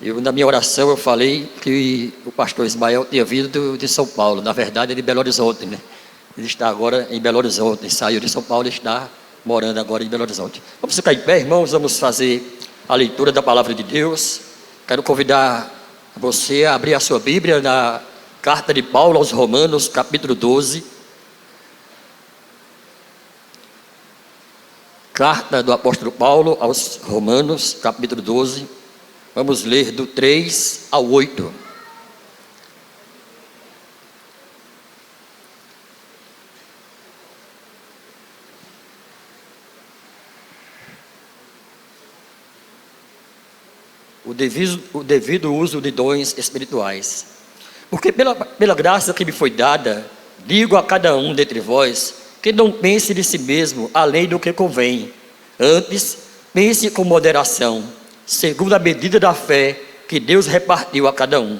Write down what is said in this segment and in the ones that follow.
Na minha oração, eu falei que o pastor Ismael tinha vindo de São Paulo. Na verdade, é de Belo Horizonte, né? Ele está agora em Belo Horizonte. Ele saiu de São Paulo e está morando agora em Belo Horizonte. Vamos ficar em pé, irmãos. Vamos fazer a leitura da palavra de Deus. Quero convidar você a abrir a sua Bíblia na carta de Paulo aos Romanos, capítulo 12. Carta do apóstolo Paulo aos Romanos, capítulo 12. Vamos ler do 3 ao 8. O devido uso de dons espirituais. Porque pela graça que me foi dada, digo a cada um dentre vós, que não pense de si mesmo além do que convém. Antes, pense com moderação, segundo a medida da fé que Deus repartiu a cada um.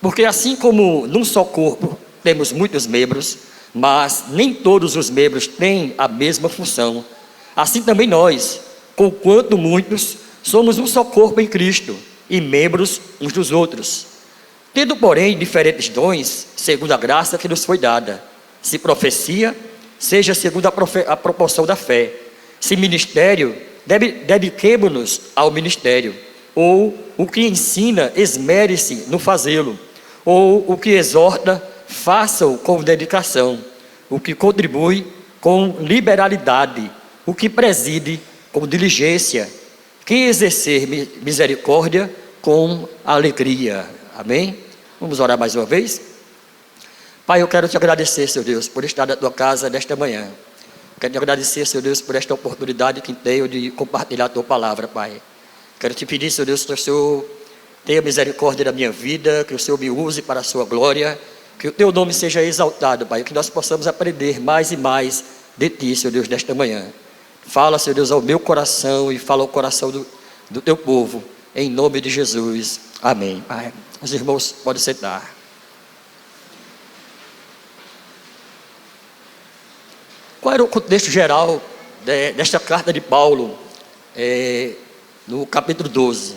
Porque assim como num só corpo temos muitos membros, mas nem todos os membros têm a mesma função, assim também nós, conquanto muitos, somos um só corpo em Cristo e membros uns dos outros. Tendo, porém, diferentes dons, segundo a graça que nos foi dada. Se profecia, seja segundo a proporção da fé. Se ministério, dediquemo-nos ao ministério. Ou o que ensina, esmere-se no fazê-lo. Ou o que exorta, faça-o com dedicação. O que contribui, com liberalidade. O que preside, com diligência. Quem exercer misericórdia, com alegria. Amém? Vamos orar mais uma vez? Pai, eu quero te agradecer, Senhor Deus, por estar na tua casa nesta manhã. Quero te agradecer, Senhor Deus, por esta oportunidade que tenho de compartilhar a tua palavra, Pai. Quero te pedir, Senhor Deus, que o Senhor tenha misericórdia da minha vida, que o Senhor me use para a sua glória, que o teu nome seja exaltado, Pai, que nós possamos aprender mais e mais de ti, Senhor Deus, nesta manhã. Fala, Senhor Deus, ao meu coração e fala ao coração do teu povo, em nome de Jesus. Amém. Pai, os irmãos podem sentar. Qual era o contexto geral desta carta de Paulo, no capítulo 12?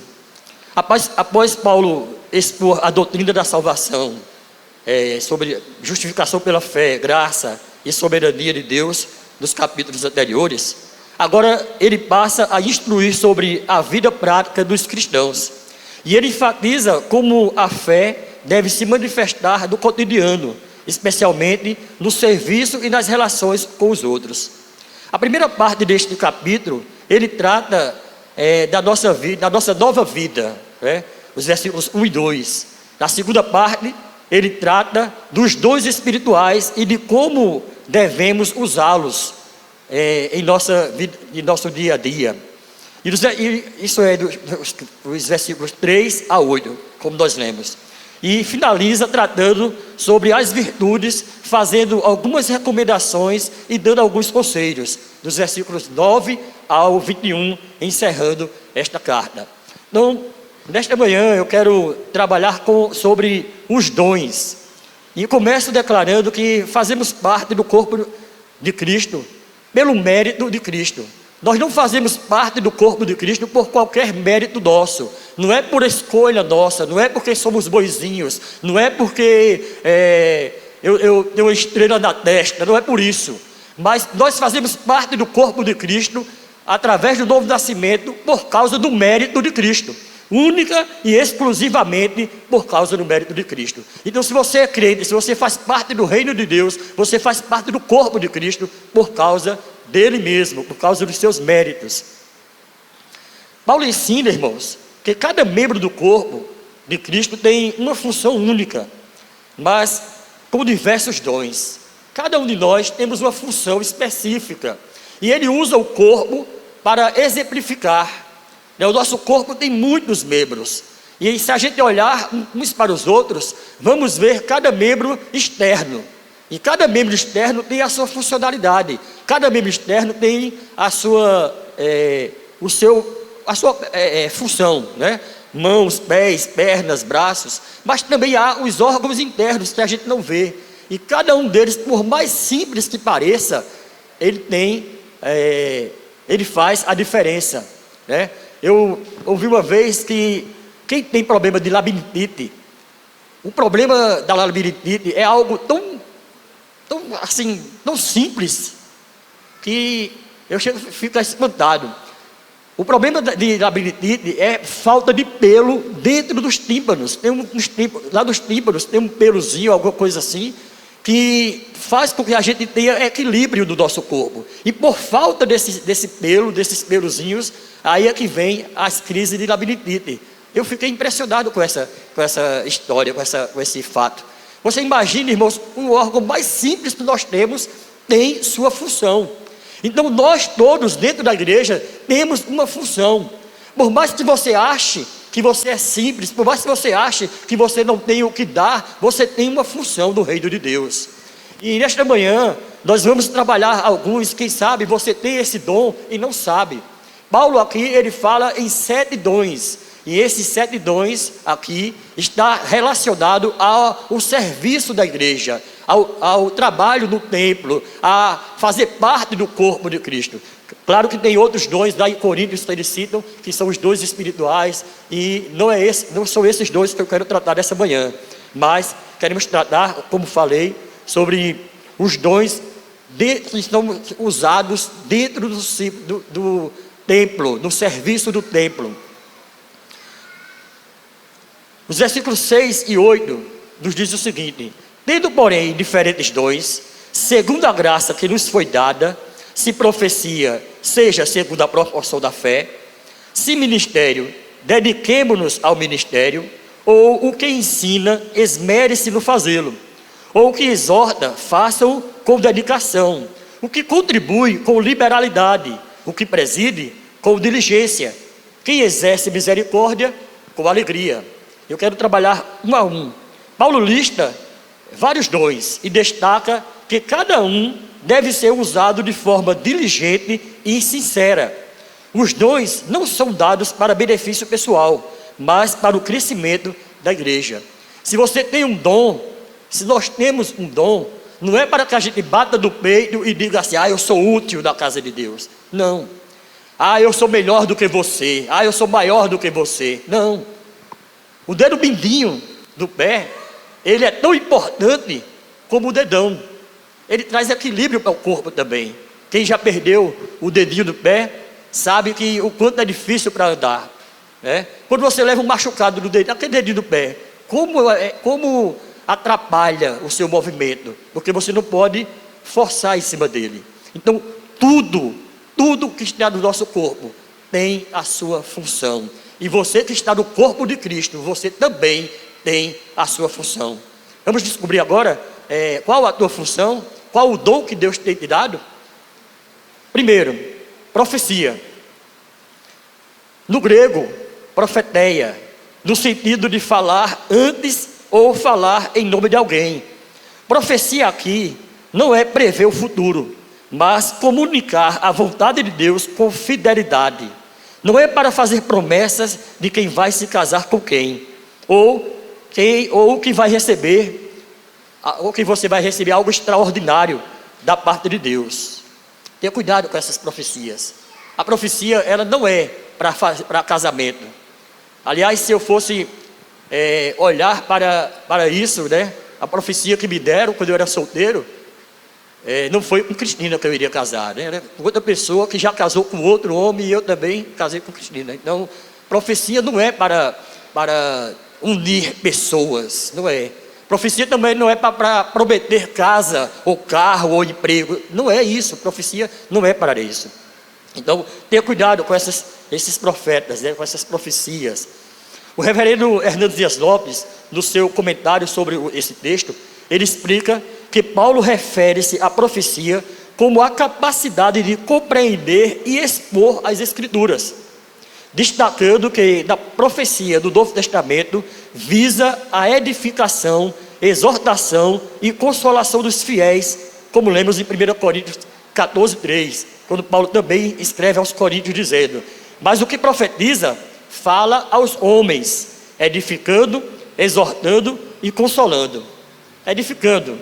Após Paulo expor a doutrina da salvação, sobre justificação pela fé, graça e soberania de Deus, nos capítulos anteriores, agora ele passa a instruir sobre a vida prática dos cristãos. E ele enfatiza como a fé deve se manifestar no cotidiano, especialmente no serviço e nas relações com os outros. A primeira parte deste capítulo, ele trata da nossa vida, da nossa nova vida, os versículos 1 e 2. Na segunda parte, ele trata dos dons espirituais e de como devemos usá-los em nossa vida, em nosso dia a dia. E isso é dos versículos 3 a 8, como nós lemos. E finaliza tratando sobre as virtudes, fazendo algumas recomendações e dando alguns conselhos, dos versículos 9 ao 21, encerrando esta carta. Então, nesta manhã eu quero trabalhar sobre os dons. E começo declarando que fazemos parte do corpo de Cristo, pelo mérito de Cristo. Nós não fazemos parte do corpo de Cristo por qualquer mérito nosso. Não é por escolha nossa, não é porque somos boizinhos, não é porque eu tenho uma estrela na testa, não é por isso. Mas nós fazemos parte do corpo de Cristo através do novo nascimento por causa do mérito de Cristo. Única e exclusivamente por causa do mérito de Cristo. Então, se você é crente, se você faz parte do reino de Deus, você faz parte do corpo de Cristo por causa dele mesmo, por causa dos seus méritos. Paulo ensina, irmãos, que cada membro do corpo de Cristo tem uma função única, mas com diversos dons. Cada um de nós temos uma função específica, e ele usa o corpo para exemplificar. O nosso corpo tem muitos membros, e se a gente olhar uns para os outros, vamos ver cada membro externo. E cada membro externo tem a sua funcionalidade. Cada membro externo tem a sua função, né? Mãos, pés, pernas, braços. Mas também há os órgãos internos que a gente não vê. E cada um deles, por mais simples que pareça, ele faz a diferença, né? Eu ouvi uma vez que quem tem problema de labirintite, o problema da labirintite é algo tão simples, que eu fico espantado. O problema de labirintite é falta de pelo dentro dos tímpanos. Lá dos tímpanos tem um pelozinho, alguma coisa assim, que faz com que a gente tenha equilíbrio do nosso corpo. E por falta desse pelo, desses pelozinhos, aí é que vem as crises de labirintite. Eu fiquei impressionado com essa história, com esse fato. Você imagina, irmãos, o órgão mais simples que nós temos tem sua função. Então nós todos dentro da igreja temos uma função. Por mais que você ache que você é simples, por mais que você ache que você não tem o que dar, você tem uma função no reino de Deus. E nesta manhã nós vamos trabalhar alguns, quem sabe você tem esse dom e não sabe. Paulo aqui ele fala em 7 dons. E esses 7 dons aqui está relacionado ao serviço da igreja, ao trabalho no templo, a fazer parte do corpo de Cristo. Claro que tem outros dons, lá em Coríntios eles citam, que são os dons espirituais, e não são esses dons que eu quero tratar dessa manhã, mas queremos tratar, como falei, sobre os dons que estão usados dentro do templo, no serviço do templo. Os versículos 6 e 8 nos diz o seguinte: tendo, porém, diferentes dons, segundo a graça que nos foi dada, se profecia, seja segundo a proporção da fé, se ministério, dediquemo-nos ao ministério, ou o que ensina, esmere-se no fazê-lo, ou o que exorta, faça-o com dedicação, o que contribui com liberalidade, o que preside com diligência, quem exerce misericórdia com alegria. Eu quero trabalhar um a um. Paulo lista vários dons e destaca que cada um deve ser usado de forma diligente e sincera. Os dons não são dados para benefício pessoal, mas para o crescimento da igreja. Se você tem um dom, se nós temos um dom, não é para que a gente bata do peito e diga assim: eu sou útil na casa de Deus. Não. Eu sou melhor do que você. Eu sou maior do que você. Não. O dedo mindinho do pé, ele é tão importante como o dedão. Ele traz equilíbrio para o corpo também. Quem já perdeu o dedinho do pé, sabe que o quanto é difícil para andar, né? Quando você leva um machucado no dedinho, aquele dedinho do pé, como atrapalha o seu movimento, porque você não pode forçar em cima dele. Então, tudo que está no nosso corpo tem a sua função. E você que está no corpo de Cristo, você também tem a sua função. Vamos descobrir agora qual a tua função, qual o dom que Deus tem te dado. Primeiro, profecia. No grego, profeteia, no sentido de falar antes ou falar em nome de alguém. Profecia aqui não é prever o futuro, mas comunicar a vontade de Deus com fidelidade. Não é para fazer promessas de quem vai se casar com quem, ou que vai receber, ou que você vai receber algo extraordinário da parte de Deus. Tenha cuidado com essas profecias. A profecia, ela não é para casamento. Aliás, se eu fosse olhar para isso, né, a profecia que me deram quando eu era solteiro, não foi com Cristina que eu iria casar, né? Era com outra pessoa que já casou com outro homem, e eu também casei com Cristina. Então, profecia não é para unir pessoas, não é. Profecia também não é para prometer casa, ou carro, ou emprego. Não é isso, profecia não é para isso. Então, tenha cuidado com esses profetas, né, com essas profecias. O reverendo Hernandes Dias Lopes, no seu comentário sobre esse texto, ele explica que Paulo refere-se à profecia como a capacidade de compreender e expor as Escrituras, destacando que na profecia do Novo Testamento visa a edificação, exortação e consolação dos fiéis, como lemos em 1 Coríntios 14:3, quando Paulo também escreve aos Coríntios dizendo: mas o que profetiza fala aos homens, edificando, exortando e consolando. Edificando,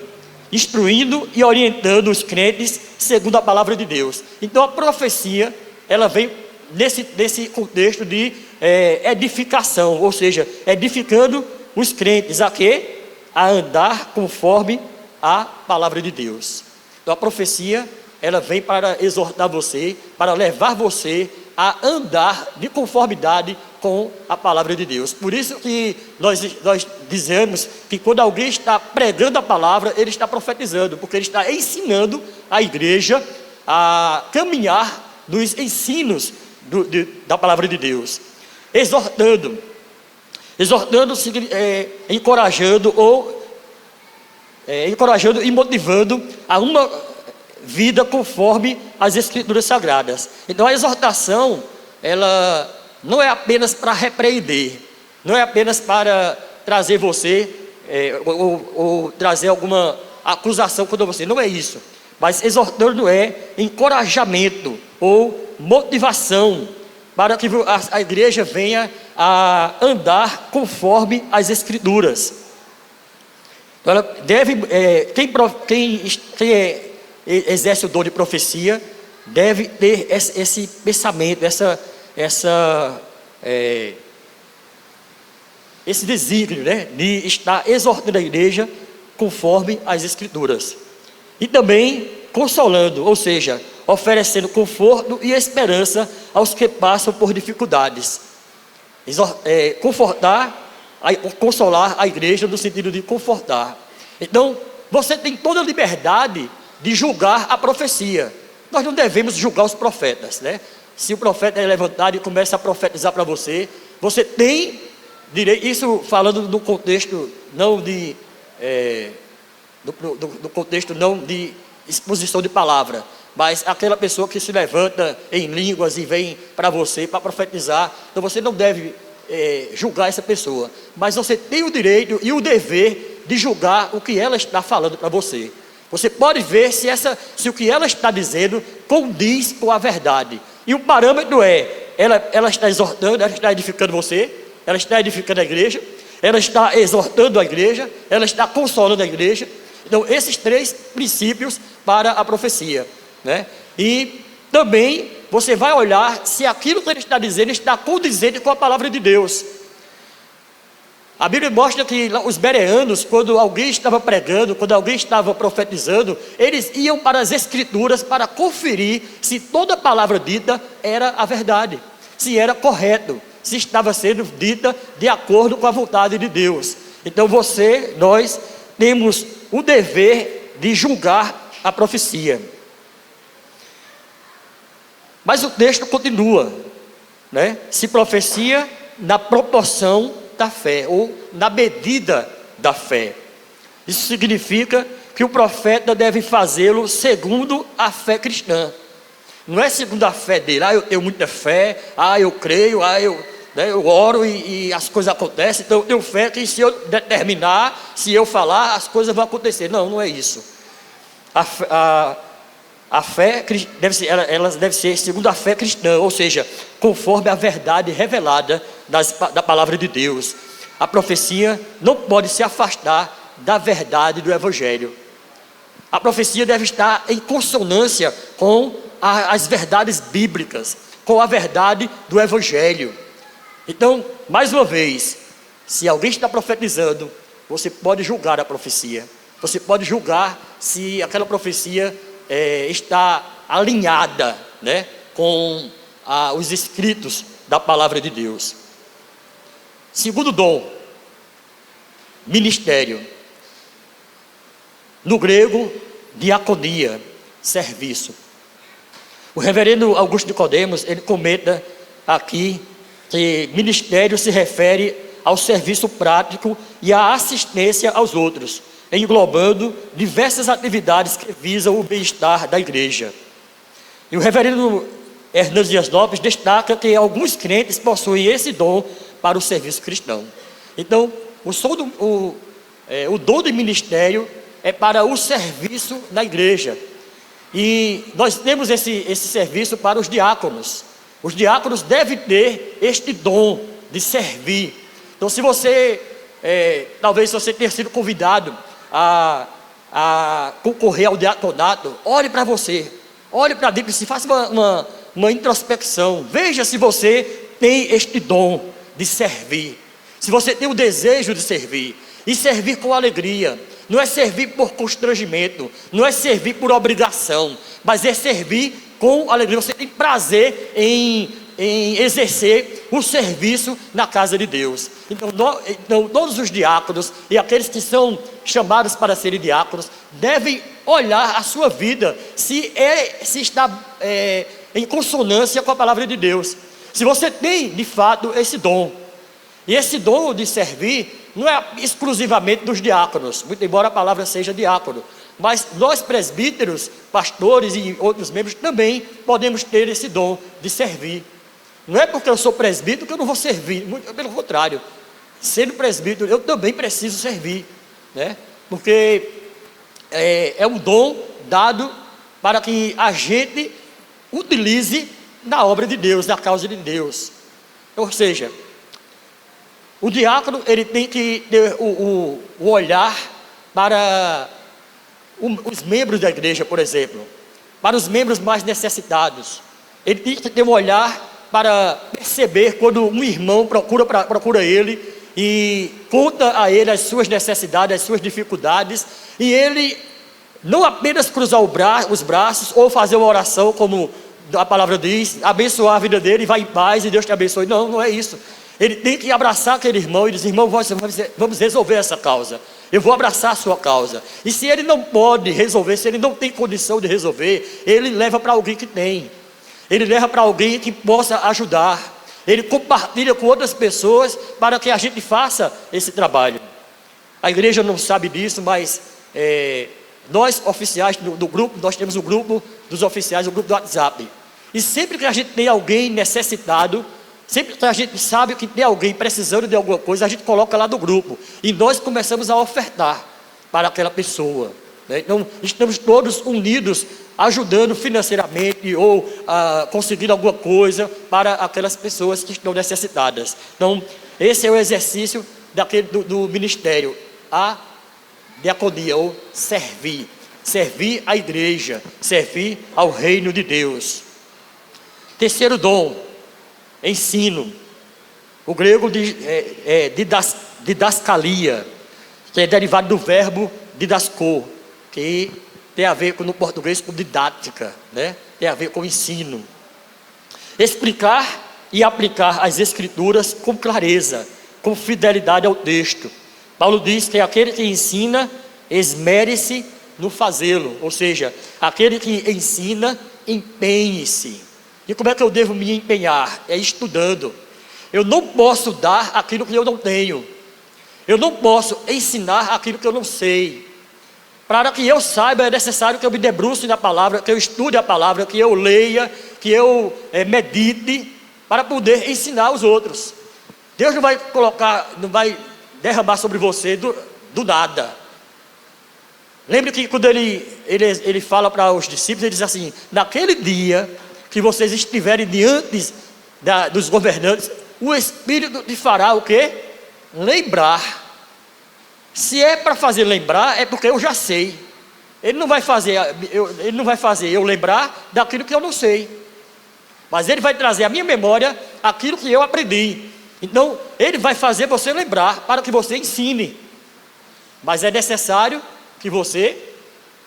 instruindo e orientando os crentes segundo a palavra de Deus. Então a profecia, ela vem nesse contexto de edificação, ou seja, edificando os crentes a quê? A andar conforme a palavra de Deus. Então a profecia, ela vem para exortar você, para levar você a andar de conformidade com a palavra de Deus. Por isso que nós dizemos que quando alguém está pregando a palavra, ele está profetizando, porque ele está ensinando a igreja a caminhar nos ensinos da palavra de Deus. Exortando, encorajando e motivando a uma vida conforme as Escrituras Sagradas. Então a exortação, ela não é apenas para repreender, não é apenas para trazer você, ou trazer alguma acusação contra você, não é isso. Mas exortando é encorajamento ou motivação para que a igreja venha a andar conforme as Escrituras. Então ela deve, quem exerce o dom de profecia deve ter esse pensamento, esse desígnio, né, de estar exortando a igreja conforme as Escrituras. E também consolando, ou seja, oferecendo conforto e esperança aos que passam por dificuldades. Consolar a igreja no sentido de confortar. Então, você tem toda a liberdade de julgar a profecia. Nós não devemos julgar os profetas, né? Se o profeta é levantado e começa a profetizar para você, você tem direito, isso falando do contexto não de do contexto não de exposição de palavra, mas aquela pessoa que se levanta em línguas e vem para você para profetizar, então você não deve julgar essa pessoa, mas você tem o direito e o dever de julgar o que ela está falando para você. Você pode ver se o que ela está dizendo condiz com a verdade. E o parâmetro ela está exortando, ela está edificando você, ela está edificando a igreja, ela está exortando a igreja, ela está consolando a igreja. Então, esses três princípios para a profecia, né? E também você vai olhar se aquilo que ele está dizendo está condizente com a palavra de Deus. A Bíblia mostra que os bereanos, quando alguém estava pregando, quando alguém estava profetizando, eles iam para as Escrituras para conferir se toda a palavra dita era a verdade, se era correto, se estava sendo dita de acordo com a vontade de Deus. Então nós temos o dever de julgar a profecia. Mas o texto continua, né? Se profecia na proporção da fé, ou na medida da fé. Isso significa que o profeta deve fazê-lo segundo a fé cristã. Não é segundo a fé dele, eu tenho muita fé, eu creio, eu oro e as coisas acontecem, então eu tenho fé que se eu determinar, se eu falar, as coisas vão acontecer. Não é isso. A fé deve ser segundo a fé cristã, ou seja, conforme a verdade revelada da palavra de Deus. A profecia não pode se afastar da verdade do Evangelho. A profecia deve estar em consonância com as verdades bíblicas, com a verdade do Evangelho. Então, mais uma vez, se alguém está profetizando, você pode julgar a profecia. Você pode julgar se aquela profecia está alinhada, né, com os escritos da palavra de Deus. Segundo dom, ministério. No grego, diaconia, serviço. O reverendo Augusto Nicodemos, ele comenta aqui que ministério se refere ao serviço prático e à assistência aos outros, englobando diversas atividades que visam o bem-estar da igreja. E o reverendo Hernandes Dias Lopes destaca que alguns crentes possuem esse dom para o serviço cristão. Então, o dom de ministério é para o serviço da igreja. E nós temos esse serviço para os diáconos. Os diáconos devem ter este dom de servir. Então, se você, talvez você tenha sido convidado a concorrer ao diaconato, olhe para você, olhe para dentro, se faça uma introspecção, veja se você tem este dom de servir, se você tem o desejo de servir, e servir com alegria, não é servir por constrangimento, não é servir por obrigação, mas é servir com alegria. Você tem prazer em exercer o serviço na casa de Deus. Então todos os diáconos e aqueles que são chamados para serem diáconos devem olhar a sua vida, se está em consonância com a palavra de Deus. Se você tem de fato esse dom, e esse dom de servir não é exclusivamente dos diáconos, muito embora a palavra seja diácono, mas nós presbíteros, pastores e outros membros também podemos ter esse dom de servir. Não é porque eu sou presbítero que eu não vou servir, muito pelo contrário, sendo presbítero eu também preciso servir, né? Porque é um dom dado para que a gente utilize na obra de Deus, na causa de Deus. Ou seja, o diácono ele tem que ter o olhar para os membros da igreja, por exemplo, para os membros mais necessitados. Ele tem que ter um olhar para perceber quando um irmão procura ele e conta a ele as suas necessidades, as suas dificuldades, e ele não apenas cruzar os braços ou fazer uma oração como a palavra diz, abençoar a vida dele, vai em paz e Deus te abençoe. Não, não é isso. Ele tem que abraçar aquele irmão e dizer: irmão, vamos resolver essa causa, eu vou abraçar a sua causa. E se ele não pode resolver, se ele não tem condição de resolver, ele leva para alguém que tem, ele leva para alguém que possa ajudar, ele compartilha com outras pessoas para que a gente faça esse trabalho. A igreja não sabe disso, mas nós oficiais do grupo, nós temos o grupo dos oficiais, o grupo do WhatsApp, e sempre que a gente tem alguém necessitado, sempre que a gente sabe que tem alguém precisando de alguma coisa, a gente coloca lá no grupo, e nós começamos a ofertar para aquela pessoa, né? Então estamos todos unidos, ajudando financeiramente ou conseguindo alguma coisa para aquelas pessoas que estão necessitadas. Então esse é o exercício do ministério, a diaconia, ou servir à igreja, servir ao reino de Deus. Terceiro dom, ensino. O grego didascalia, que é derivado do verbo didaskô, que tem a ver no português com didática, né? Tem a ver com ensino. Explicar e aplicar as escrituras com clareza, com fidelidade ao texto. Paulo diz que aquele que ensina, esmere-se no fazê-lo, ou seja, aquele que ensina, empenhe-se. E como é que eu devo me empenhar? É estudando. Eu não posso dar aquilo que eu não tenho, eu não posso ensinar aquilo que eu não sei. Para que eu saiba, é necessário que eu me debruce na palavra, que eu estude a palavra, que eu leia, que eu medite, para poder ensinar os outros. Deus não vai derramar sobre você do nada. Lembre que quando ele fala para os discípulos, ele diz assim: naquele dia que vocês estiverem diante dos governantes, o Espírito te fará o quê? Lembrar. Se é para fazer lembrar, é porque eu já sei. Ele não vai fazer eu lembrar daquilo que eu não sei, mas ele vai trazer à minha memória aquilo que eu aprendi. Então ele vai fazer você lembrar para que você ensine. Mas é necessário que você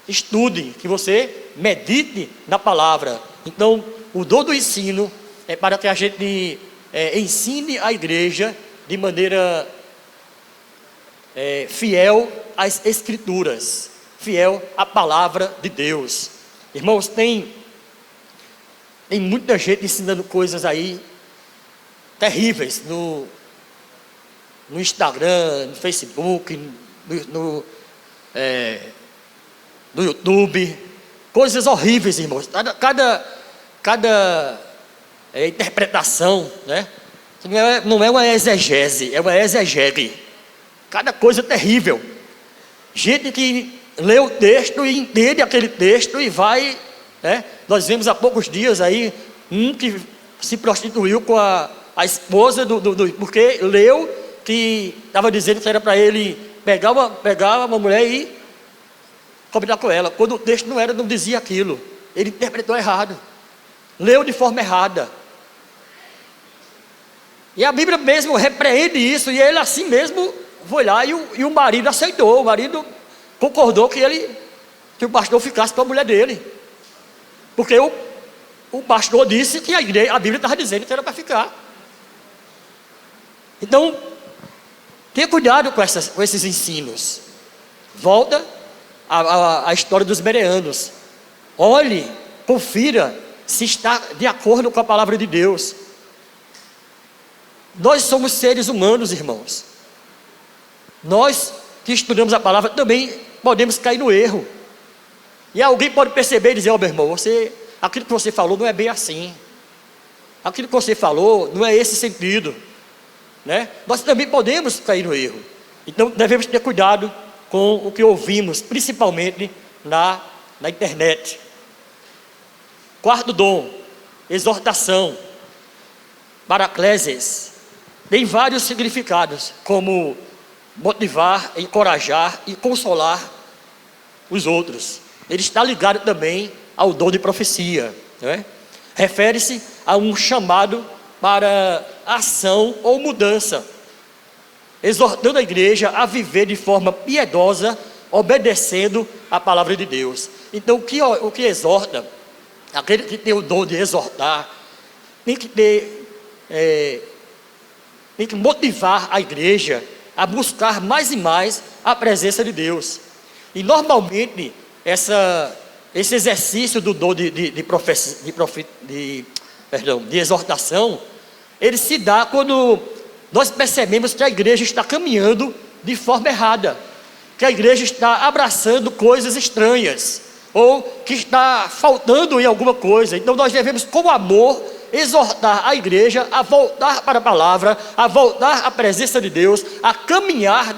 estude, que você medite na palavra. Então o dom do ensino é para que a gente ensine a igreja de maneira fiel às escrituras, fiel à palavra de Deus. Irmãos, tem muita gente ensinando coisas aí terríveis no Instagram, no Facebook, no YouTube, coisas horríveis, irmãos. Cada interpretação, né? Não é uma exegese, é uma exegese. Cada coisa terrível. Gente que lê o texto e entende aquele texto e vai, né? Nós vimos há poucos dias aí um que se prostituiu com a esposa porque leu que estava dizendo que era para ele pegar uma mulher e combinar com ela, quando o texto não dizia aquilo. Ele interpretou errado, leu de forma errada. E a Bíblia mesmo repreende isso, e ele assim mesmo foi lá e o marido aceitou, o marido concordou que o pastor ficasse com a mulher dele. Porque o pastor disse que a Bíblia estava dizendo que era para ficar. Então, tenha cuidado com esses ensinos. Volta à história dos bereanos. Olhe, confira se está de acordo com a palavra de Deus. Nós somos seres humanos, irmãos. Nós que estudamos a palavra também podemos cair no erro. E alguém pode perceber e dizer: ó, meu irmão, aquilo que você falou não é bem assim. Aquilo que você falou não é esse sentido, né? Nós também podemos cair no erro. Então devemos ter cuidado com o que ouvimos, principalmente na internet. Quarto dom, exortação, paracleses. Tem vários significados, como motivar, encorajar e consolar os outros. Ele está ligado também ao dom de profecia, né? Refere-se a um chamado para ação ou mudança, exortando a igreja a viver de forma piedosa, obedecendo a palavra de Deus. Então o que exorta, aquele que tem o dom de exortar, tem que motivar a igreja a buscar mais e mais a presença de Deus. E normalmente esse exercício do dom de exortação, ele se dá quando nós percebemos que a igreja está caminhando de forma errada, que a igreja está abraçando coisas estranhas, ou que está faltando em alguma coisa. Então nós devemos, com amor, exortar a igreja a voltar para a palavra, a voltar à presença de Deus, a caminhar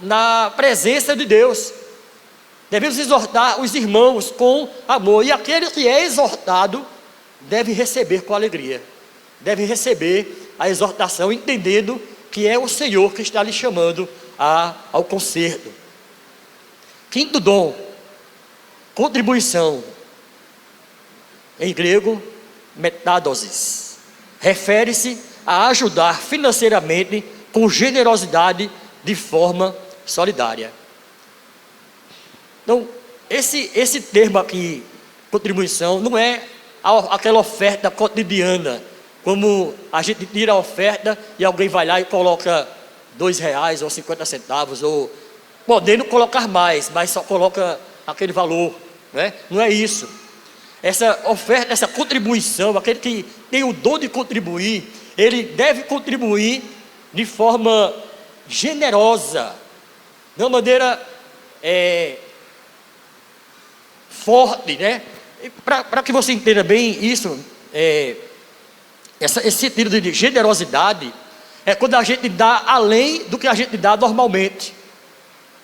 na presença de Deus. Devemos exortar os irmãos com amor, e aquele que é exortado deve receber com alegria, deve receber a exortação, entendendo que é o Senhor que está lhe chamando ao conserto. Quinto dom, contribuição, em grego, metadosis, refere-se a ajudar financeiramente com generosidade de forma solidária. Então, esse termo aqui, contribuição, não é aquela oferta cotidiana, como a gente tira a oferta e alguém vai lá e coloca R$2 ou 50 centavos, ou podendo colocar mais, mas só coloca aquele valor, né? Não é isso. Essa oferta, essa contribuição, aquele que tem o dom de contribuir, ele deve contribuir de forma generosa, de uma maneira forte, né? Para que você entenda bem isso, esse sentido de generosidade é quando a gente dá além do que a gente dá normalmente.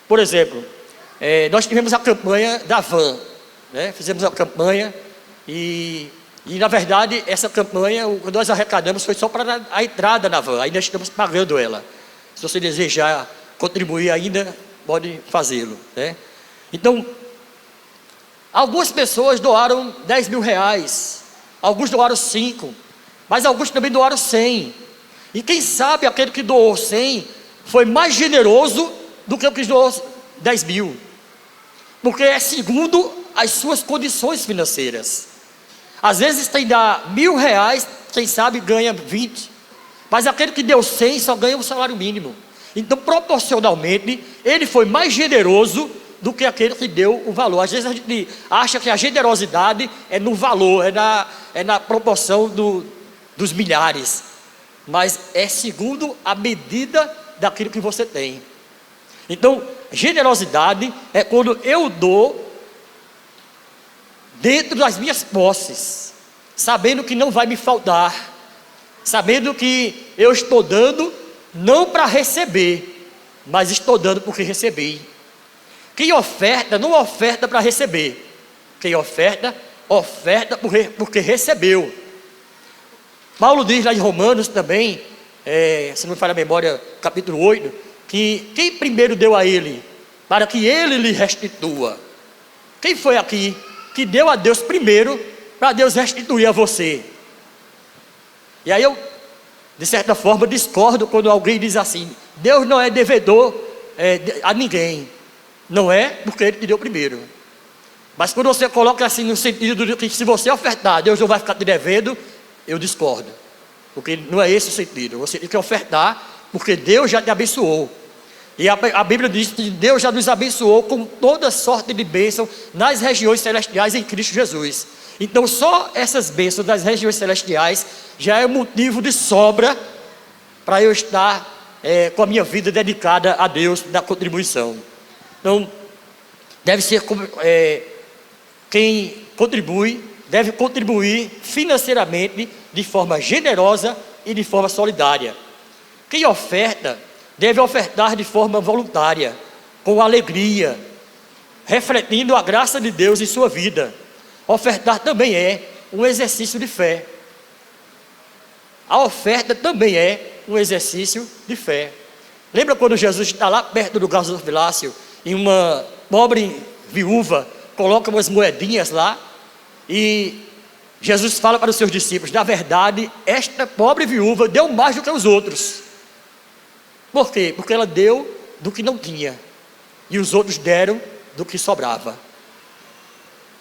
Por exemplo, nós tivemos a campanha da van, né? Fizemos a campanha e na verdade essa campanha, o que nós arrecadamos foi só para a entrada na van, ainda estamos pagando ela. Se você desejar contribuir ainda, pode fazê-lo, né? Então, algumas pessoas doaram R$10.000, alguns doaram 5, mas alguns também doaram 100. E quem sabe aquele que doou 100 foi mais generoso do que o que doou 10.000, porque é segundo as suas condições financeiras. Às vezes tem dá R$1.000, quem sabe ganha 20, mas aquele que deu 100 só ganha um salário mínimo. Então, proporcionalmente, ele foi mais generoso do que aquele que deu o valor. Às vezes a gente acha que a generosidade é no valor, é na proporção dos milhares, mas é segundo a medida daquilo que você tem. Então, generosidade é quando eu dou dentro das minhas posses, sabendo que não vai me faltar, sabendo que eu estou dando não para receber, mas estou dando porque recebi. Quem oferta, não oferta para receber. Quem oferta, oferta porque recebeu. Paulo diz lá em Romanos também, se não me falha a memória, capítulo 8, que quem primeiro deu a ele, para que ele lhe restitua. Quem foi aqui que deu a Deus primeiro, para Deus restituir a você? E aí eu de certa forma, discordo quando alguém diz assim: Deus não é devedor a ninguém. Não é porque Ele te deu primeiro. Mas quando você coloca assim no sentido de que se você ofertar, Deus não vai ficar te devendo, eu discordo. Porque não é esse o sentido. Você tem que ofertar porque Deus já te abençoou. E a Bíblia diz que Deus já nos abençoou com toda sorte de bênção nas regiões celestiais em Cristo Jesus. Então só essas bênçãos das regiões celestiais já é motivo de sobra para eu estar com a minha vida dedicada a Deus na contribuição. Então deve ser quem contribui, deve contribuir financeiramente de forma generosa e de forma solidária. Quem oferta deve ofertar de forma voluntária, com alegria, refletindo a graça de Deus em sua vida. Ofertar também é um exercício de fé. A oferta também é um exercício de fé. Lembra quando Jesus está lá perto do gasofilácio e uma pobre viúva coloca umas moedinhas lá e Jesus fala para os seus discípulos: na verdade, esta pobre viúva deu mais do que os outros. Por quê? Porque ela deu do que não tinha e os outros deram do que sobrava.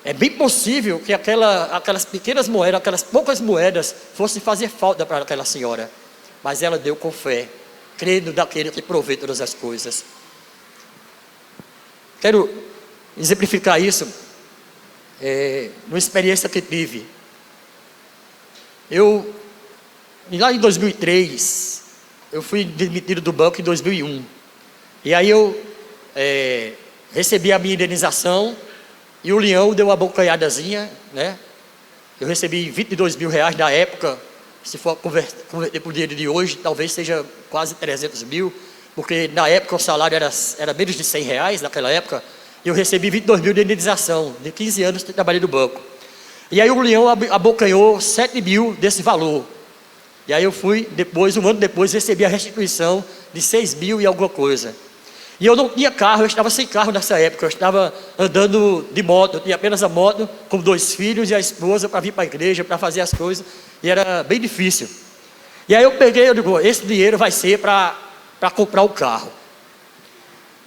É bem possível que aquelas pequenas moedas, aquelas poucas moedas fossem fazer falta para aquela senhora, mas ela deu com fé, crendo daquele que provê todas as coisas. Quero exemplificar isso numa experiência que tive. Lá em 2003, eu fui demitido do banco em 2001. E aí eu recebi a minha indenização e o Leão deu uma bocanhadazinha, né? Eu recebi 22 mil reais na época. Se for converter para o dinheiro de hoje, talvez seja quase 300 mil, porque na época o salário era menos de 100 reais naquela época. E eu recebi 22 mil de indenização, de 15 anos que trabalhei no banco. E aí o Leão abocanhou 7 mil desse valor. E aí eu fui, um ano depois, recebi a restituição de 6 mil e alguma coisa. E eu não tinha carro, eu estava sem carro nessa época, eu estava andando de moto, eu tinha apenas a moto, com 2 filhos e a esposa para vir para a igreja, para fazer as coisas, e era bem difícil. E aí eu digo, esse dinheiro vai ser para comprar o carro.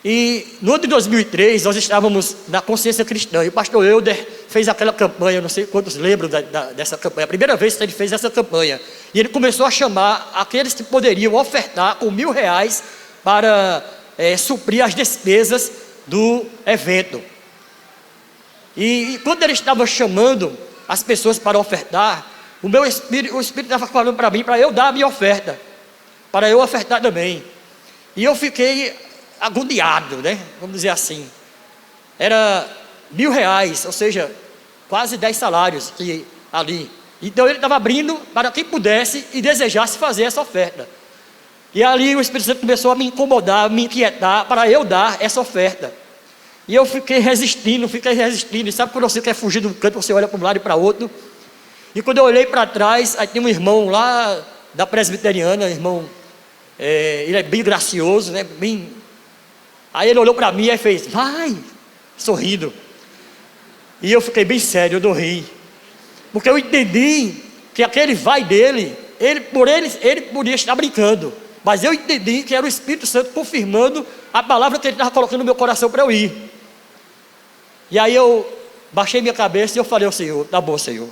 E no ano de 2003, nós estávamos na Consciência Cristã, e o pastor Euder fez aquela campanha, não sei quantos lembram dessa campanha, a primeira vez que ele fez essa campanha, e ele começou a chamar aqueles que poderiam ofertar com R$1.000 para suprir as despesas do evento. E quando ele estava chamando as pessoas para ofertar, o Espírito estava falando para mim, para eu dar a minha oferta, para eu ofertar também. E eu fiquei agoniado, né? Vamos dizer assim. Era R$1.000, ou seja, quase 10 salários ali. Então ele estava abrindo para quem pudesse e desejasse fazer essa oferta. E ali o Espírito Santo começou a me incomodar, me inquietar para eu dar essa oferta. E eu fiquei resistindo. E sabe quando você quer fugir do canto, você olha para um lado e para outro? E quando eu olhei para trás, aí tem um irmão lá da presbiteriana, ele é bem gracioso, né? Aí ele olhou para mim e fez, vai, sorrindo. E eu fiquei bem sério, eu não ri. Porque eu entendi que aquele vai dele, ele podia estar brincando. Mas eu entendi que era o Espírito Santo confirmando a palavra que ele estava colocando no meu coração para eu ir. E aí eu baixei minha cabeça e eu falei ao Senhor, tá bom, Senhor.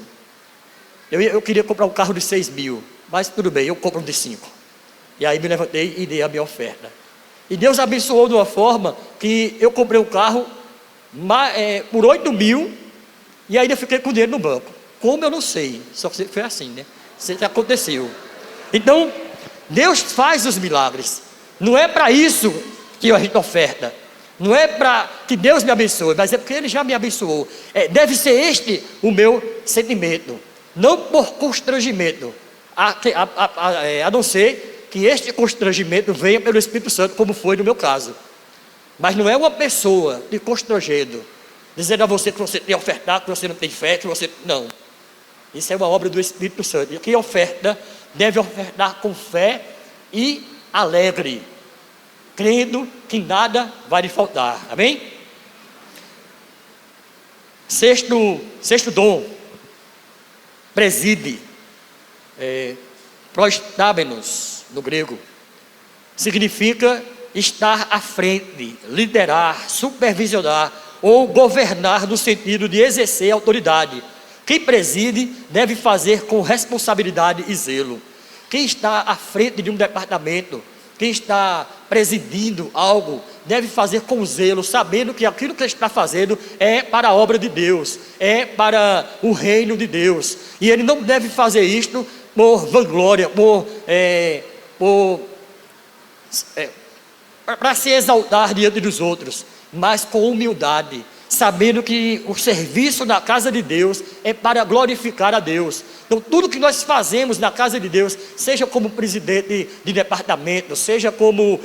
Eu queria comprar um carro de 6 mil, mas tudo bem, eu compro um de 5. E aí me levantei e dei a minha oferta. E Deus abençoou de uma forma que eu comprei um carro por 8 mil e ainda fiquei com dinheiro no banco. Como eu não sei, só que foi assim, né? Isso aconteceu. Então, Deus faz os milagres. Não é para isso que a gente oferta. Não é para que Deus me abençoe, mas é porque Ele já me abençoou. Deve ser este o meu sentimento. Não por constrangimento, a não ser que este constrangimento venha pelo Espírito Santo, como foi no meu caso. Mas não é uma pessoa te constrangendo, dizendo a você que você tem que ofertar, que você não tem fé, que você... Não. Isso é uma obra do Espírito Santo. E quem oferta, deve ofertar com fé e alegre, crendo que nada vai lhe faltar. Amém? Sexto dom. Preside. prostabenos, no grego, significa estar à frente, liderar, supervisionar ou governar no sentido de exercer autoridade. Quem preside deve fazer com responsabilidade e zelo. Quem está à frente de um departamento, quem está presidindo algo, deve fazer com zelo, sabendo que aquilo que está fazendo é para a obra de Deus, é para o reino de Deus. E ele não deve fazer isto por vanglória, para se exaltar diante dos outros, mas com humildade, sabendo que o serviço na casa de Deus é para glorificar a Deus. Então tudo que nós fazemos na casa de Deus, seja como presidente de departamento, seja como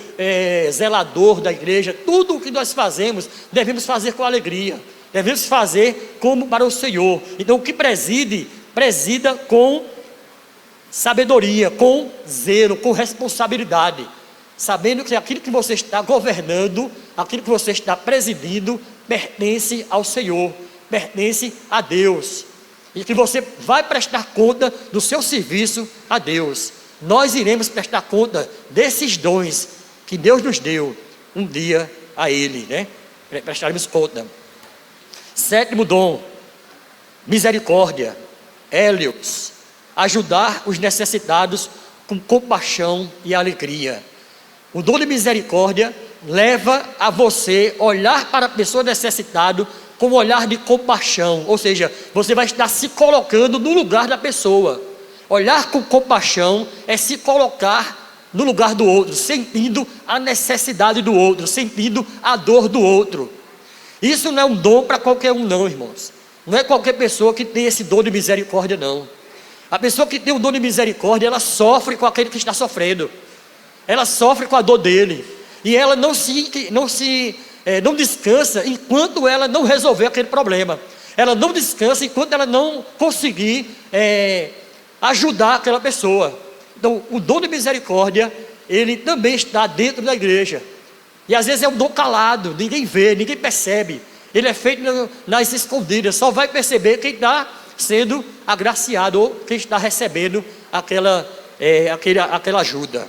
zelador da igreja, tudo o que nós fazemos, devemos fazer com alegria, devemos fazer como para o Senhor. Então o que presida com sabedoria, com zelo, com responsabilidade, sabendo que aquilo que você está governando, aquilo que você está presidindo, pertence ao Senhor, pertence a Deus, e que você vai prestar conta do seu serviço a Deus. Nós iremos prestar conta desses dons que Deus nos deu um dia a Ele, né? Prestaremos conta. 7º dom, misericórdia, Hélios, ajudar os necessitados com compaixão e alegria. O dom de misericórdia leva a você olhar para a pessoa necessitada com um olhar de compaixão, ou seja, você vai estar se colocando no lugar da pessoa. Olhar com compaixão é se colocar no lugar do outro, sentindo a necessidade do outro, sentindo a dor do outro. Isso não é um dom para qualquer um não, irmãos. Não é qualquer pessoa que tem esse dom de misericórdia não. A pessoa que tem o dom de misericórdia, ela sofre com aquele que está sofrendo, ela sofre com a dor dele, e ela não descansa enquanto ela não resolver aquele problema. Ela não descansa enquanto ela não conseguir ajudar aquela pessoa. Então o dom de misericórdia, ele também está dentro da igreja, e às vezes é um dom calado, ninguém vê, ninguém percebe. Ele é feito nas escondidas, só vai perceber quem está sendo agraciado ou quem está recebendo aquela ajuda.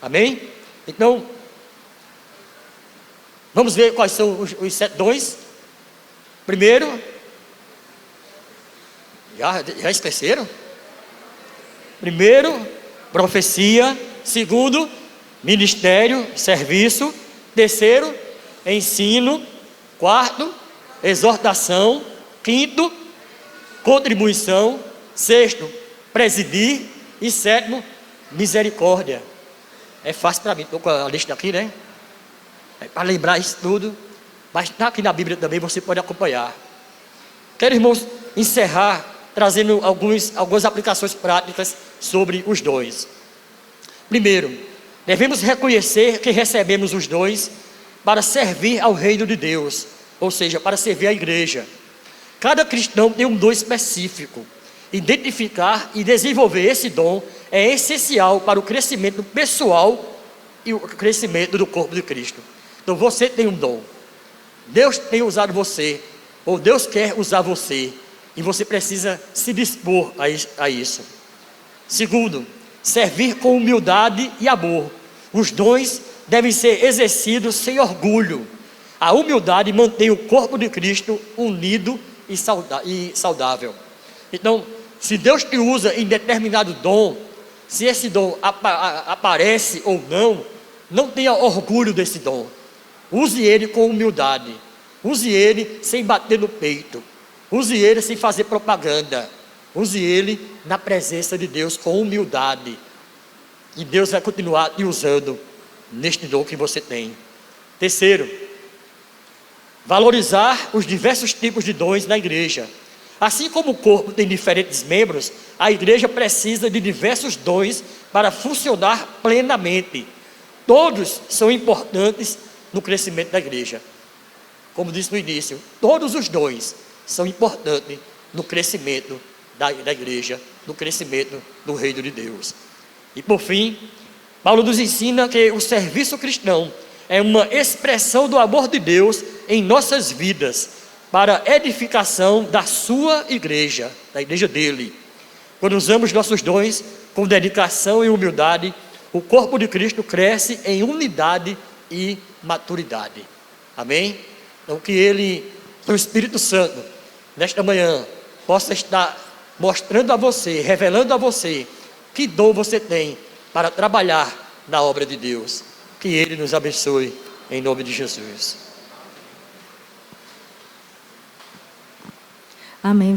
Amém? Então, vamos ver quais são os 7 dons. Primeiro, já esqueceram? Primeiro, profecia. Segundo, ministério, serviço. Terceiro, ensino. Quarto, exortação. Quinto, contribuição. Sexto, presidir. E 7º, misericórdia. É fácil para mim, estou com a lista aqui, né? Para lembrar isso tudo, mas está aqui na Bíblia também, você pode acompanhar. Quero, irmãos, encerrar trazendo algumas aplicações práticas sobre os dons. Primeiro, devemos reconhecer que recebemos os dons para servir ao reino de Deus, ou seja, para servir à igreja. Cada cristão tem um dom específico. Identificar e desenvolver esse dom é essencial para o crescimento pessoal e o crescimento do corpo de Cristo. Então você tem um dom, Deus tem usado você, ou Deus quer usar você, e você precisa se dispor a isso. Segundo, servir com humildade e amor. Os dons devem ser exercidos sem orgulho. A humildade mantém o corpo de Cristo unido e saudável. Então, se Deus te usa em determinado dom, se esse dom aparece ou não tenha orgulho desse dom. Use ele com humildade. Use ele sem bater no peito. Use ele sem fazer propaganda. Use ele na presença de Deus com humildade. E Deus vai continuar te usando neste dom que você tem. Terceiro, valorizar os diversos tipos de dons na igreja. Assim como o corpo tem diferentes membros, a igreja precisa de diversos dons para funcionar plenamente. Todos são importantes no crescimento da igreja. Como disse no início, todos os dons são importantes no crescimento da igreja, no crescimento do reino de Deus. E por fim, Paulo nos ensina que o serviço cristão é uma expressão do amor de Deus em nossas vidas, para edificação da sua igreja, da igreja dele. quando usamos nossos dons com dedicação e humildade, o corpo de Cristo cresce em unidade e maturidade. Amém? Então que Ele, o Espírito Santo, nesta manhã, possa estar mostrando a você, revelando a você, que dom você tem para trabalhar na obra de Deus. Que Ele nos abençoe, em nome de Jesus. Amém.